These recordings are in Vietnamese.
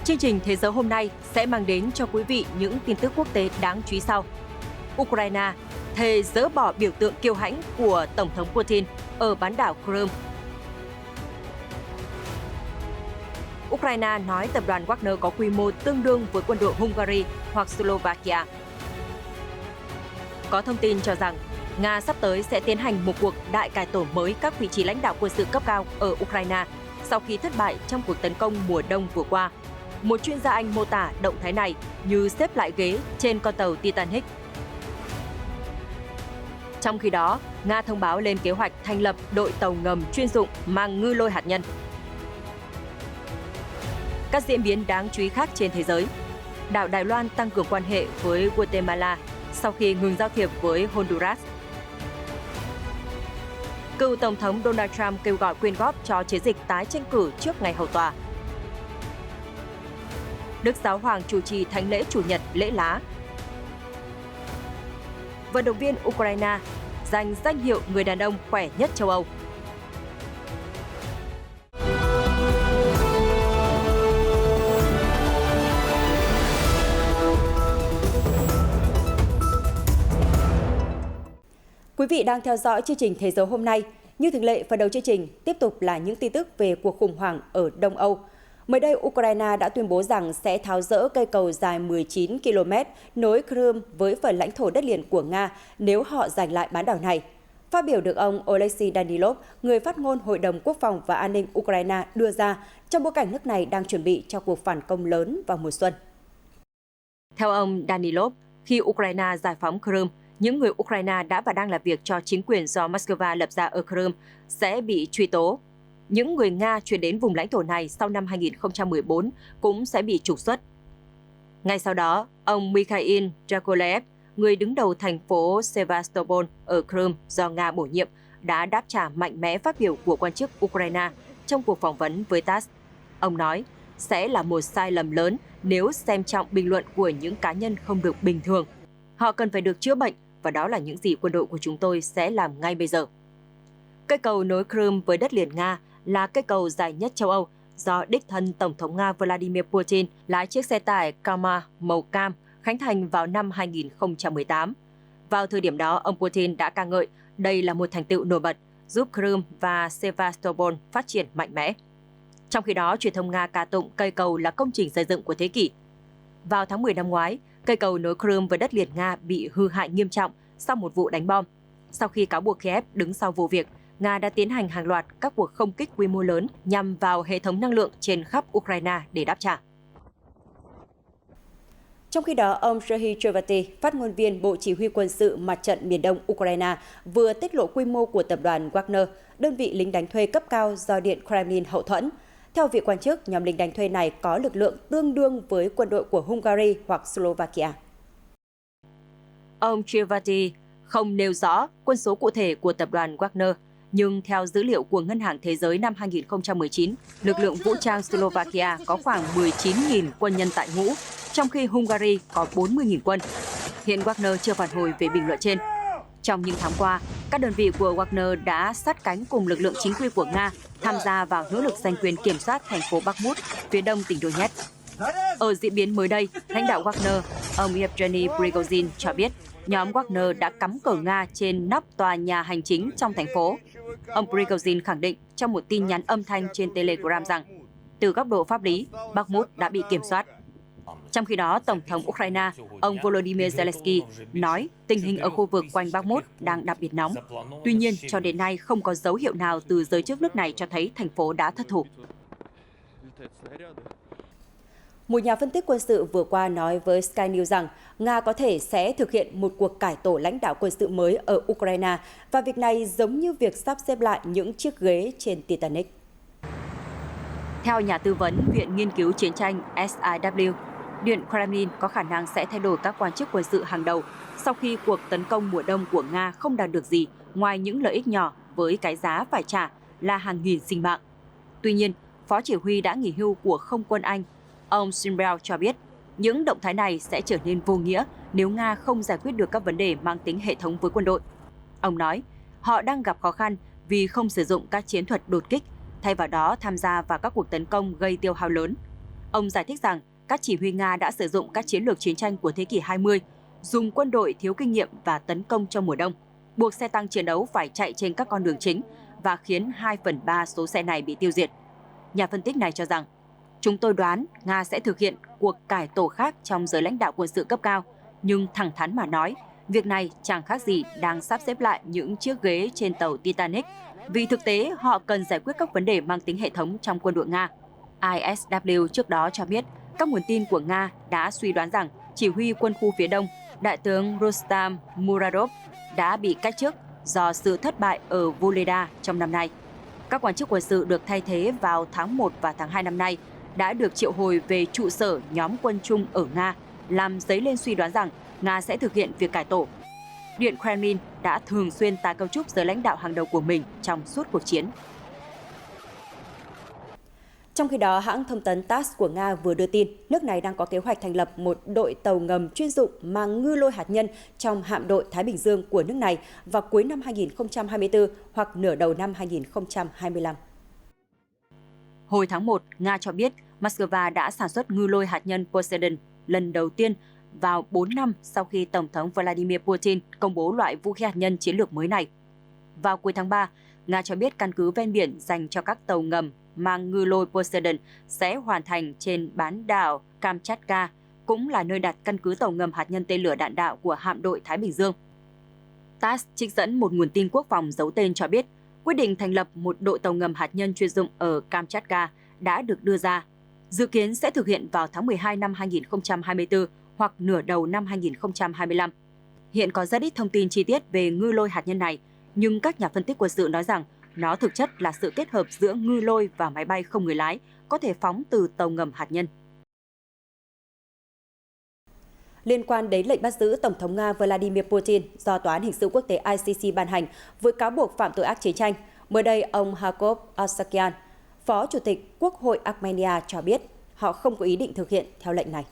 Chương trình Thế giới hôm nay sẽ mang đến cho quý vị những tin tức quốc tế đáng chú ý sau. Ukraine thề dỡ bỏ biểu tượng kiêu hãnh của Tổng thống Putin ở bán đảo Crimea. Ukraine nói tập đoàn Wagner có quy mô tương đương với quân đội Hungary hoặc Slovakia. Có thông tin cho rằng Nga sắp tới sẽ tiến hành một cuộc đại cải tổ mới các vị trí lãnh đạo quân sự cấp cao ở Ukraine sau khi thất bại trong cuộc tấn công mùa đông vừa qua. Một chuyên gia Anh mô tả động thái này như xếp lại ghế trên con tàu Titanic. Trong khi đó, Nga thông báo lên kế hoạch thành lập đội tàu ngầm chuyên dụng mang ngư lôi hạt nhân. Các diễn biến đáng chú ý khác trên thế giới. Đảo Đài Loan tăng cường quan hệ với Guatemala sau khi ngừng giao thiệp với Honduras. Cựu Tổng thống Donald Trump kêu gọi quyên góp cho chiến dịch tái tranh cử trước ngày hầu tòa. Đức Giáo hoàng chủ trì thánh lễ Chủ nhật lễ lá. Vận động viên Ukraine giành danh hiệu người đàn ông khỏe nhất châu Âu. Quý vị đang theo dõi chương trình Thế giới hôm nay. Như thường lệ, phần đầu chương trình tiếp tục là những tin tức về cuộc khủng hoảng ở Đông Âu. Mới đây, Ukraine đã tuyên bố rằng sẽ tháo dỡ cây cầu dài 19 km nối Crimea với phần lãnh thổ đất liền của Nga nếu họ giành lại bán đảo này. Phát biểu được ông Oleksiy Danilov, người phát ngôn Hội đồng Quốc phòng và An ninh Ukraine đưa ra trong bối cảnh nước này đang chuẩn bị cho cuộc phản công lớn vào mùa xuân. Theo ông Danilov, khi Ukraine giải phóng Crimea, những người Ukraine đã và đang làm việc cho chính quyền do Moscow lập ra ở Crimea sẽ bị truy tố. Những người Nga chuyển đến vùng lãnh thổ này sau năm 2014 cũng sẽ bị trục xuất. Ngay sau đó, ông Mikhail Yakovlev, người đứng đầu thành phố Sevastopol ở Crimea do Nga bổ nhiệm, đã đáp trả mạnh mẽ phát biểu của quan chức Ukraine trong cuộc phỏng vấn với TASS. Ông nói, sẽ là một sai lầm lớn nếu xem trọng bình luận của những cá nhân không được bình thường. Họ cần phải được chữa bệnh, và đó là những gì quân đội của chúng tôi sẽ làm ngay bây giờ. Cây cầu nối Crimea với đất liền Nga là cây cầu dài nhất châu Âu do đích thân Tổng thống Nga Vladimir Putin lái chiếc xe tải Kama màu cam khánh thành vào năm 2018. Vào thời điểm đó, ông Putin đã ca ngợi đây là một thành tựu nổi bật giúp Crimea và Sevastopol phát triển mạnh mẽ. Trong khi đó, truyền thông Nga ca tụng cây cầu là công trình xây dựng của thế kỷ. Vào tháng 10 năm ngoái, cây cầu nối Crimea với đất liền Nga bị hư hại nghiêm trọng sau một vụ đánh bom. Sau khi cáo buộc Kiev đứng sau vụ việc, Nga đã tiến hành hàng loạt các cuộc không kích quy mô lớn nhằm vào hệ thống năng lượng trên khắp Ukraine để đáp trả. Trong khi đó, ông Serhiy Chverty, phát ngôn viên Bộ Chỉ huy Quân sự Mặt trận miền Đông Ukraine, vừa tiết lộ quy mô của tập đoàn Wagner, đơn vị lính đánh thuê cấp cao do Điện Kremlin hậu thuẫn. Theo vị quan chức, nhóm lính đánh thuê này có lực lượng tương đương với quân đội của Hungary hoặc Slovakia. Ông Chverty không nêu rõ quân số cụ thể của tập đoàn Wagner, nhưng theo dữ liệu của Ngân hàng Thế giới năm 2019, lực lượng vũ trang Slovakia có khoảng 19.000 quân nhân tại ngũ, trong khi Hungary có 40.000 quân. Hiện Wagner chưa phản hồi về bình luận trên. Trong những tháng qua, các đơn vị của Wagner đã sát cánh cùng lực lượng chính quy của Nga tham gia vào nỗ lực giành quyền kiểm soát thành phố Bakhmut, phía đông tỉnh Donetsk. Ở diễn biến mới đây, lãnh đạo Wagner, ông Yevgeny Prigozhin cho biết nhóm Wagner đã cắm cờ Nga trên nóc tòa nhà hành chính trong thành phố. Ông Prigozhin khẳng định trong một tin nhắn âm thanh trên Telegram rằng từ góc độ pháp lý, Bakhmut đã bị kiểm soát. Trong khi đó, Tổng thống Ukraine, ông Volodymyr Zelensky nói tình hình ở khu vực quanh Bakhmut đang đặc biệt nóng. Tuy nhiên, cho đến nay không có dấu hiệu nào từ giới chức nước này cho thấy thành phố đã thất thủ. Một nhà phân tích quân sự vừa qua nói với Sky News rằng Nga có thể sẽ thực hiện một cuộc cải tổ lãnh đạo quân sự mới ở Ukraine và việc này giống như việc sắp xếp lại những chiếc ghế trên Titanic. Theo nhà tư vấn Viện Nghiên cứu Chiến tranh SIW, Điện Kremlin có khả năng sẽ thay đổi các quan chức quân sự hàng đầu sau khi cuộc tấn công mùa đông của Nga không đạt được gì ngoài những lợi ích nhỏ với cái giá phải trả là hàng nghìn sinh mạng. Tuy nhiên, Phó Chỉ huy đã nghỉ hưu của Không quân Anh, ông Simbel cho biết những động thái này sẽ trở nên vô nghĩa nếu Nga không giải quyết được các vấn đề mang tính hệ thống với quân đội. Ông nói, họ đang gặp khó khăn vì không sử dụng các chiến thuật đột kích, thay vào đó tham gia vào các cuộc tấn công gây tiêu hao lớn. Ông giải thích rằng các chỉ huy Nga đã sử dụng các chiến lược chiến tranh của thế kỷ 20, dùng quân đội thiếu kinh nghiệm và tấn công trong mùa đông, buộc xe tăng chiến đấu phải chạy trên các con đường chính và khiến 2/3 số xe này bị tiêu diệt. Nhà phân tích này cho rằng, chúng tôi đoán Nga sẽ thực hiện cuộc cải tổ khác trong giới lãnh đạo quân sự cấp cao, nhưng thẳng thắn mà nói, việc này chẳng khác gì đang sắp xếp lại những chiếc ghế trên tàu Titanic, vì thực tế họ cần giải quyết các vấn đề mang tính hệ thống trong quân đội Nga. ISW trước đó cho biết, các nguồn tin của Nga đã suy đoán rằng chỉ huy quân khu phía Đông, Đại tướng Rustam Muradov đã bị cách chức do sự thất bại ở Voleda trong năm nay. Các quan chức quân sự được thay thế vào tháng 1 và tháng 2 năm nay đã được triệu hồi về trụ sở nhóm quân chung ở Nga, làm dấy lên suy đoán rằng Nga sẽ thực hiện việc cải tổ. Điện Kremlin đã thường xuyên tái cấu trúc giới lãnh đạo hàng đầu của mình trong suốt cuộc chiến. Trong khi đó, hãng thông tấn TASS của Nga vừa đưa tin nước này đang có kế hoạch thành lập một đội tàu ngầm chuyên dụng mang ngư lôi hạt nhân trong hạm đội Thái Bình Dương của nước này vào cuối năm 2024 hoặc nửa đầu năm 2025. Hồi tháng 1, Nga cho biết Moscow đã sản xuất ngư lôi hạt nhân Poseidon lần đầu tiên vào 4 năm sau khi Tổng thống Vladimir Putin công bố loại vũ khí hạt nhân chiến lược mới này. Vào cuối tháng 3, Nga cho biết căn cứ ven biển dành cho các tàu ngầm mang ngư lôi Poseidon sẽ hoàn thành trên bán đảo Kamchatka, cũng là nơi đặt căn cứ tàu ngầm hạt nhân tên lửa đạn đạo của hạm đội Thái Bình Dương. TASS trích dẫn một nguồn tin quốc phòng giấu tên cho biết, quyết định thành lập một đội tàu ngầm hạt nhân chuyên dụng ở Kamchatka đã được đưa ra, dự kiến sẽ thực hiện vào tháng 12 năm 2024 hoặc nửa đầu năm 2025. Hiện có rất ít thông tin chi tiết về ngư lôi hạt nhân này, nhưng các nhà phân tích quân sự nói rằng nó thực chất là sự kết hợp giữa ngư lôi và máy bay không người lái, có thể phóng từ tàu ngầm hạt nhân. Liên quan đến lệnh bắt giữ Tổng thống Nga Vladimir Putin do Tòa án Hình sự Quốc tế ICC ban hành với cáo buộc phạm tội ác chiến tranh, mới đây ông Hakov Arsakian, Phó Chủ tịch Quốc hội Armenia cho biết họ không có ý định thực hiện theo lệnh này.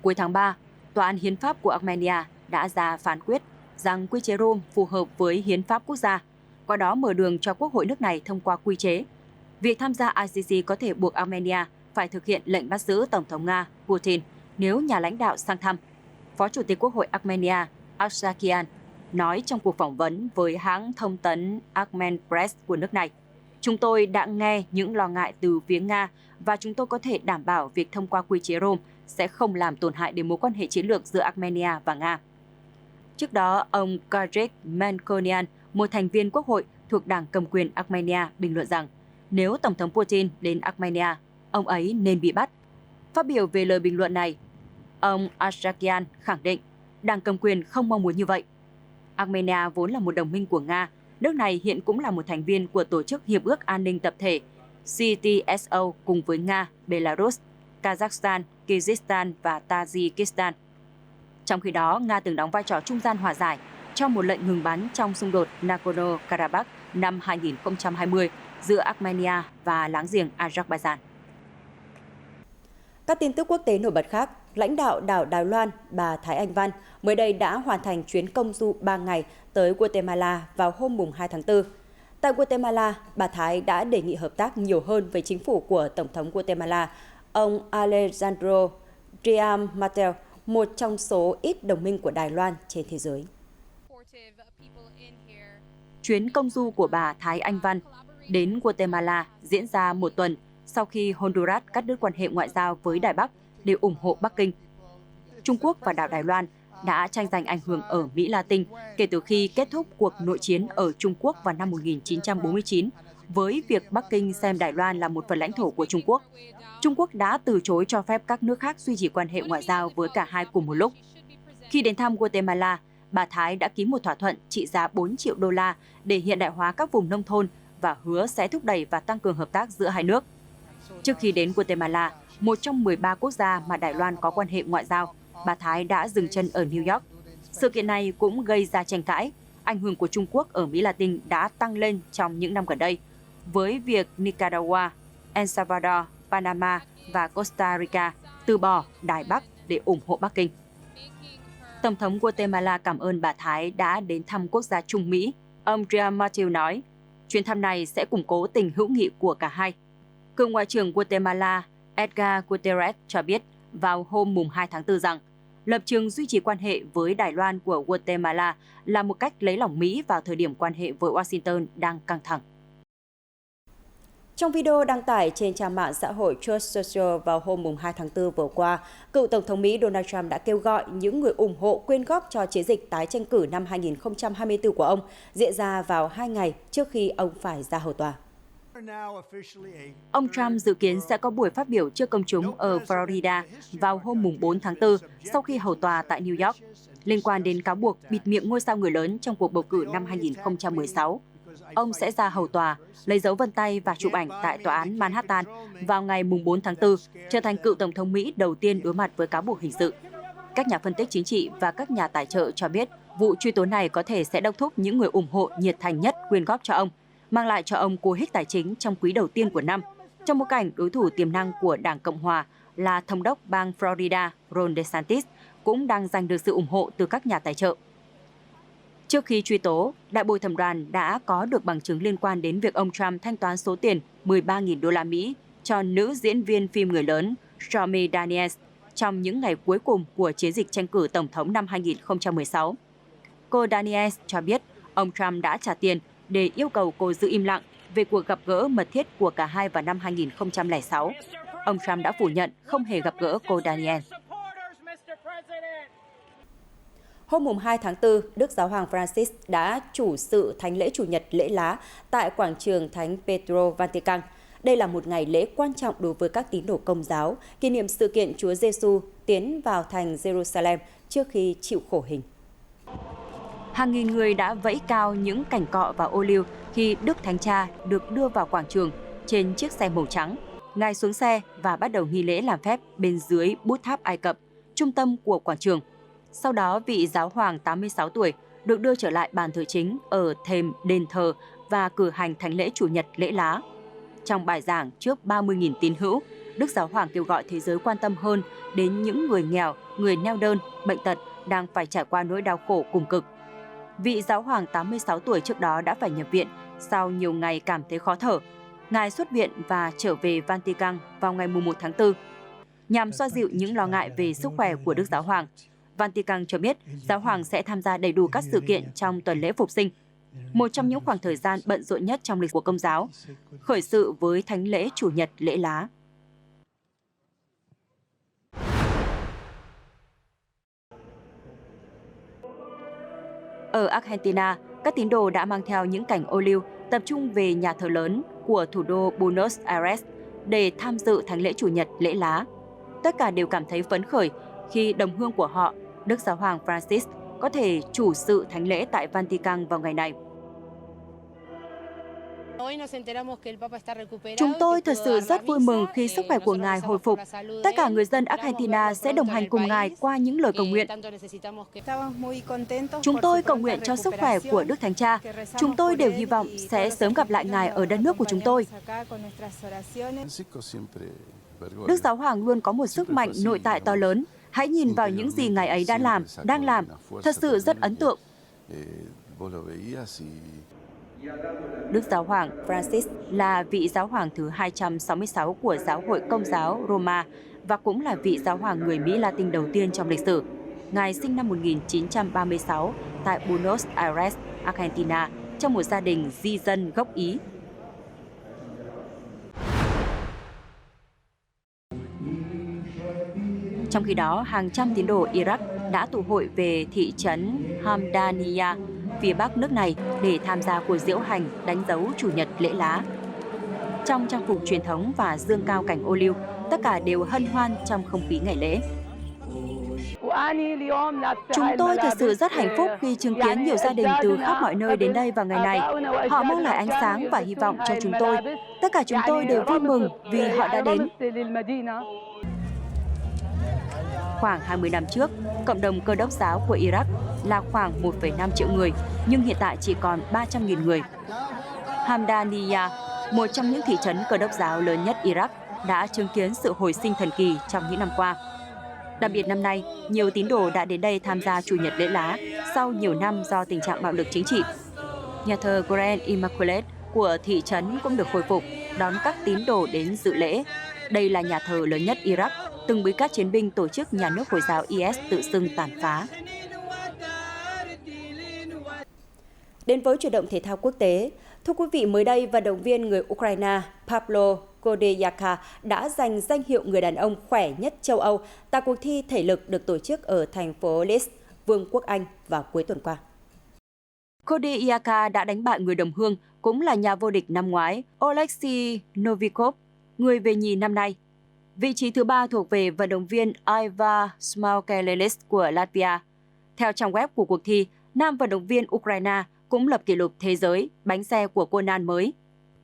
Cuối tháng 3, Tòa án Hiến pháp của Armenia đã ra phán quyết rằng quy chế Rome phù hợp với hiến pháp quốc gia, qua đó mở đường cho Quốc hội nước này thông qua quy chế. Việc tham gia ICC có thể buộc Armenia phải thực hiện lệnh bắt giữ Tổng thống Nga Putin nếu nhà lãnh đạo sang thăm. Phó Chủ tịch Quốc hội Armenia Arsakian nói trong cuộc phỏng vấn với hãng thông tấn Armen Press của nước này, chúng tôi đã nghe những lo ngại từ phía Nga và chúng tôi có thể đảm bảo việc thông qua quy chế Rome sẽ không làm tổn hại đến mối quan hệ chiến lược giữa Armenia và Nga. Trước đó, ông Kadrik Menkonian, một thành viên quốc hội thuộc đảng cầm quyền Armenia, bình luận rằng nếu Tổng thống Putin đến Armenia, ông ấy nên bị bắt. Phát biểu về lời bình luận này, ông Arsakian khẳng định đảng cầm quyền không mong muốn như vậy. Armenia vốn là một đồng minh của Nga, nước này hiện cũng là một thành viên của Tổ chức Hiệp ước An ninh Tập thể CTSO cùng với Nga, Belarus, Kazakhstan, Kyrgyzstan và Tajikistan. Trong khi đó, Nga từng đóng vai trò trung gian hòa giải trong một lệnh ngừng bắn trong xung đột Nagorno-Karabakh năm 2020 giữa Armenia và láng giềng Azerbaijan. Các tin tức quốc tế nổi bật khác, lãnh đạo đảo Đài Loan, bà Thái Anh Văn, mới đây đã hoàn thành chuyến công du 3 ngày tới Guatemala vào hôm 2 tháng 4. Tại Guatemala, bà Thái đã đề nghị hợp tác nhiều hơn với chính phủ của Tổng thống Guatemala, ông Alejandro Diaz Mateo, một trong số ít đồng minh của Đài Loan trên thế giới. Chuyến công du của bà Thái Anh Văn đến Guatemala diễn ra một tuần sau khi Honduras cắt đứt quan hệ ngoại giao với Đài Bắc để ủng hộ Bắc Kinh. Trung Quốc và đảo Đài Loan đã tranh giành ảnh hưởng ở Mỹ Latin kể từ khi kết thúc cuộc nội chiến ở Trung Quốc vào năm 1949, với việc Bắc Kinh xem Đài Loan là một phần lãnh thổ của Trung Quốc. Trung Quốc đã từ chối cho phép các nước khác duy trì quan hệ ngoại giao với cả hai cùng một lúc. Khi đến thăm Guatemala, bà Thái đã ký một thỏa thuận trị giá 4 triệu đô la để hiện đại hóa các vùng nông thôn và hứa sẽ thúc đẩy và tăng cường hợp tác giữa hai nước. Trước khi đến Guatemala, một trong 13 quốc gia mà Đài Loan có quan hệ ngoại giao, bà Thái đã dừng chân ở New York. Sự kiện này cũng gây ra tranh cãi. Ảnh hưởng của Trung Quốc ở Mỹ Latin đã tăng lên trong những năm gần đây, với việc Nicaragua, El Salvador, Panama và Costa Rica từ bỏ Đài Bắc để ủng hộ Bắc Kinh. Tổng thống Guatemala cảm ơn bà Thái đã đến thăm quốc gia Trung Mỹ. Ông Diaz Mateo nói, chuyến thăm này sẽ củng cố tình hữu nghị của cả hai. Cựu Ngoại trưởng Guatemala Edgar Guterres cho biết vào hôm 2 tháng 4 rằng lập trường duy trì quan hệ với Đài Loan của Guatemala là một cách lấy lòng Mỹ vào thời điểm quan hệ với Washington đang căng thẳng. Trong video đăng tải trên trang mạng xã hội Truth Social vào hôm 2 tháng 4 vừa qua, cựu Tổng thống Mỹ Donald Trump đã kêu gọi những người ủng hộ quyên góp cho chiến dịch tái tranh cử năm 2024 của ông diễn ra vào 2 ngày trước khi ông phải ra hầu tòa. Ông Trump dự kiến sẽ có buổi phát biểu trước công chúng ở Florida vào hôm 4 tháng 4 sau khi hầu tòa tại New York, liên quan đến cáo buộc bịt miệng ngôi sao người lớn trong cuộc bầu cử năm 2016. Ông sẽ ra hầu tòa, lấy dấu vân tay và chụp ảnh tại tòa án Manhattan vào ngày 4 tháng 4, trở thành cựu Tổng thống Mỹ đầu tiên đối mặt với cáo buộc hình sự. Các nhà phân tích chính trị và các nhà tài trợ cho biết vụ truy tố này có thể sẽ đốc thúc những người ủng hộ nhiệt thành nhất quyên góp cho ông, mang lại cho ông cú hích tài chính trong quý đầu tiên của năm, trong bối cảnh đối thủ tiềm năng của Đảng Cộng Hòa là Thống đốc bang Florida Ron DeSantis cũng đang giành được sự ủng hộ từ các nhà tài trợ. Trước khi truy tố, đại bồi thẩm đoàn đã có được bằng chứng liên quan đến việc ông Trump thanh toán số tiền 13.000 đô la Mỹ cho nữ diễn viên phim người lớn Stormy Daniels trong những ngày cuối cùng của chiến dịch tranh cử tổng thống năm 2016. Cô Daniels cho biết ông Trump đã trả tiền để yêu cầu cô giữ im lặng về cuộc gặp gỡ mật thiết của cả hai vào năm 2006. Ông Trump đã phủ nhận không hề gặp gỡ cô Daniels. Hôm 2 tháng 4, Đức Giáo hoàng Francis đã chủ sự thánh lễ Chủ nhật lễ lá tại quảng trường Thánh Pedro, Vatican. Đây là một ngày lễ quan trọng đối với các tín đồ Công giáo, kỷ niệm sự kiện Chúa Giêsu tiến vào thành Jerusalem trước khi chịu khổ hình. Hàng nghìn người đã vẫy cao những cành cọ và ô liu khi Đức Thánh Cha được đưa vào quảng trường trên chiếc xe màu trắng. Ngài xuống xe và bắt đầu nghi lễ làm phép bên dưới bút tháp Ai Cập, trung tâm của quảng trường. Sau đó, vị giáo hoàng 86 tuổi được đưa trở lại bàn thờ chính ở thềm đền thờ và cử hành thánh lễ Chủ nhật lễ lá. Trong bài giảng trước 30.000 tín hữu, Đức Giáo hoàng kêu gọi thế giới quan tâm hơn đến những người nghèo, người neo đơn, bệnh tật đang phải trải qua nỗi đau khổ cùng cực. Vị giáo hoàng 86 tuổi trước đó đã phải nhập viện sau nhiều ngày cảm thấy khó thở. Ngài xuất viện và trở về Vatican vào ngày 1 tháng 4. Nhằm xoa dịu những lo ngại về sức khỏe của Đức Giáo hoàng, Vatican cho biết giáo hoàng sẽ tham gia đầy đủ các sự kiện trong tuần lễ Phục sinh, một trong những khoảng thời gian bận rộn nhất trong lịch sử của Công giáo, khởi sự với thánh lễ Chủ nhật lễ lá. Ở Argentina, các tín đồ đã mang theo những cành ô liu tập trung về nhà thờ lớn của thủ đô Buenos Aires để tham dự thánh lễ Chủ nhật lễ lá. Tất cả đều cảm thấy phấn khởi khi đồng hương của họ, Đức Giáo hoàng Francis, có thể chủ sự thánh lễ tại Vatican vào ngày này. Chúng tôi thật sự rất vui mừng khi sức khỏe của Ngài hồi phục. Tất cả người dân Argentina sẽ đồng hành cùng Ngài qua những lời cầu nguyện. Chúng tôi cầu nguyện cho sức khỏe của Đức Thánh Cha. Chúng tôi đều hy vọng sẽ sớm gặp lại Ngài ở đất nước của chúng tôi. Đức Giáo hoàng luôn có một sức mạnh nội tại to lớn. Hãy nhìn vào những gì Ngài ấy đã làm, đang làm. Thật sự rất ấn tượng. Đức Giáo hoàng Francis là vị giáo hoàng thứ 266 của Giáo hội Công giáo Roma và cũng là vị giáo hoàng người Mỹ Latin đầu tiên trong lịch sử. Ngài sinh năm 1936 tại Buenos Aires, Argentina, trong một gia đình di dân gốc Ý. Trong khi đó, hàng trăm tín đồ Iraq đã tụ hội về thị trấn Hamdaniya, phía bắc nước này để tham gia cuộc diễu hành đánh dấu Chủ nhật lễ lá. Trong trang phục truyền thống và dương cao cành ô liu, tất cả đều hân hoan trong không khí ngày lễ. Chúng tôi thật sự rất hạnh phúc khi chứng kiến nhiều gia đình từ khắp mọi nơi đến đây vào ngày này. Họ mang lại ánh sáng và hy vọng cho chúng tôi. Tất cả chúng tôi đều vui mừng vì họ đã đến. Khoảng 20 năm trước, cộng đồng Cơ đốc giáo của Iraq là khoảng 1,5 triệu người, nhưng hiện tại chỉ còn 300.000 người. Hamdaniya, một trong những thị trấn Cơ đốc giáo lớn nhất Iraq, đã chứng kiến sự hồi sinh thần kỳ trong những năm qua. Đặc biệt năm nay, nhiều tín đồ đã đến đây tham gia Chủ nhật lễ lá sau nhiều năm do tình trạng bạo lực chính trị. Nhà thờ Grand Immaculate của thị trấn cũng được khôi phục, đón các tín đồ đến dự lễ. Đây là nhà thờ lớn nhất Iraq, từng bị các chiến binh tổ chức nhà nước Hồi giáo IS tự xưng tàn phá. Đến với chuyển động thể thao quốc tế, thưa quý vị, mới đây vận động viên người Ukraine Pavlo Kodyaka đã giành danh hiệu người đàn ông khỏe nhất châu Âu tại cuộc thi thể lực được tổ chức ở thành phố Leeds, Vương quốc Anh vào cuối tuần qua. Kodyaka đã đánh bại người đồng hương, cũng là nhà vô địch năm ngoái, Oleksiy Novikov, người về nhì năm nay. Vị trí thứ 3 thuộc về vận động viên Aiva Smaukelis của Latvia. Theo trang web của cuộc thi, nam vận động viên Ukraine cũng lập kỷ lục thế giới bánh xe của Conan mới.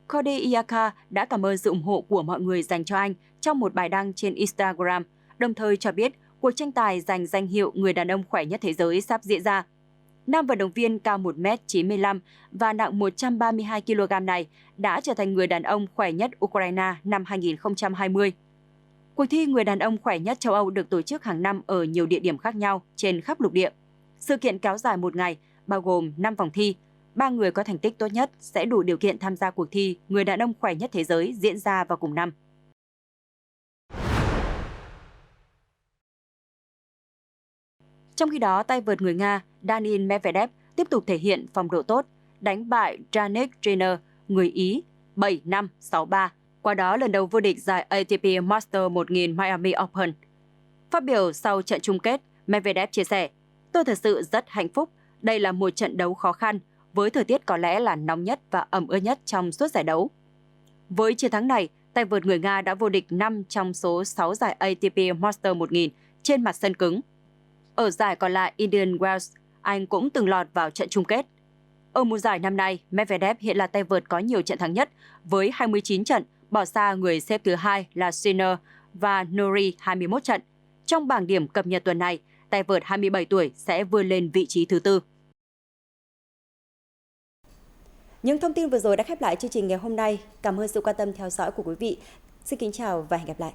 Kodyaka đã cảm ơn sự ủng hộ của mọi người dành cho anh trong một bài đăng trên Instagram, đồng thời cho biết cuộc tranh tài giành danh hiệu người đàn ông khỏe nhất thế giới sắp diễn ra. Nam vận động viên cao 1m95 và nặng 132 kg này đã trở thành người đàn ông khỏe nhất Ukraine năm 2020. Cuộc thi người đàn ông khỏe nhất châu Âu được tổ chức hàng năm ở nhiều địa điểm khác nhau trên khắp lục địa. Sự kiện kéo dài một ngày, bao gồm 5 vòng thi. 3 người có thành tích tốt nhất sẽ đủ điều kiện tham gia cuộc thi người đàn ông khỏe nhất thế giới diễn ra vào cùng năm. Trong khi đó, tay vợt người Nga Daniil Medvedev tiếp tục thể hiện phong độ tốt, đánh bại Jannik Sinner, người Ý, 7-5, 6-3, qua đó lần đầu vô địch giải ATP Masters 1000 Miami Open. Phát biểu sau trận chung kết, Medvedev chia sẻ, "Tôi thật sự rất hạnh phúc. Đây là một trận đấu khó khăn, với thời tiết có lẽ là nóng nhất và ẩm ướt nhất trong suốt giải đấu." Với chiến thắng này, tay vợt người Nga đã vô địch 5 trong số 6 giải ATP Masters 1000 trên mặt sân cứng. Ở giải còn lại Indian Wells, anh cũng từng lọt vào trận chung kết. Ở mùa giải năm nay, Medvedev hiện là tay vợt có nhiều trận thắng nhất với 29 trận, bỏ xa người xếp thứ hai là Sinner và Norrie 21 trận. Trong bảng điểm cập nhật tuần này, tay vợt 27 tuổi sẽ vươn lên vị trí thứ 4. Những thông tin vừa rồi đã khép lại chương trình ngày hôm nay. Cảm ơn sự quan tâm theo dõi của quý vị. Xin kính chào và hẹn gặp lại.